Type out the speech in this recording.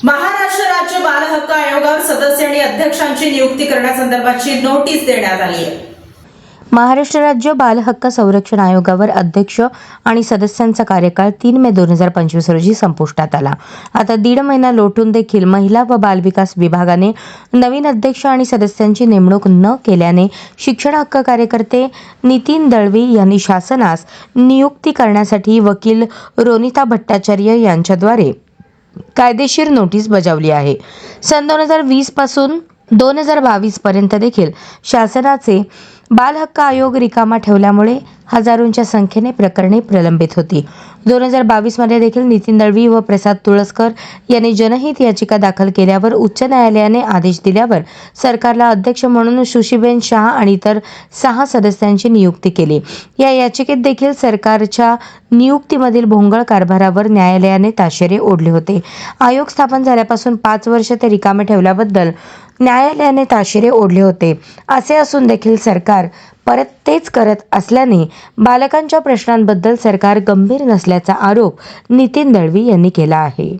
महाराष्ट्र राज्य बाल हक्क आयोगावर सदस्य आणि अध्यक्षांची नियुक्ती करण्यासंदर्भाची नोटीस देण्यात आली आहे। महाराष्ट्र राज्य बाल हक्क संरक्षण आयोगावर अध्यक्ष आणि सदस्यांचा कार्यकाळ 3 मे 2025 रोजी संपुष्टात आला। आता 1.5 महिना लोटून देखील महिला व बाल विकास विभागाने नवीन अध्यक्ष आणि सदस्यांची नेमणूक न केल्याने शिक्षण हक्क कार्यकर्ते नितीन दळवी यांनी शासनास नियुक्ती करण्यासाठी वकील रोनिता भट्टाचार्य यांच्याद्वारे कायदेशीर नोटीस बजावली आहे। सन 2020 पासून 2022 पर्यंत देखील शासनाचे बाल हक्क आयोग रिकामा ठेवल्यामुळे हजारोंच्या संख्येने प्रकरणे प्रलंबित होती। 2022 मध्ये देखील नितीन दळवी व प्रसाद तुळसकर यांनी जनहित याचिका दाखल केल्यावर उच्च न्यायालयाने आदेश दिल्यावर सरकारला अध्यक्ष म्हणून सुशीबेन शाह आणि इतर 6 सदस्यांची नियुक्ती केली। या याचिकेत देखील सरकारच्या नियुक्तीमधील भोंगळ कारभारावर न्यायालयाने ताशेरे ओढले होते। आयोग स्थापन झाल्यापासून 5 वर्ष ते रिकामे ठेवल्याबद्दल न्यायालयाने ताशेरे ओढले होते। असे असून देखील सरकार परत तेच करत असल्याने बालकांच्या प्रश्नांबद्दल सरकार गंभीर नसल्याचा आरोप नितीन दळवी यांनी केला आहे।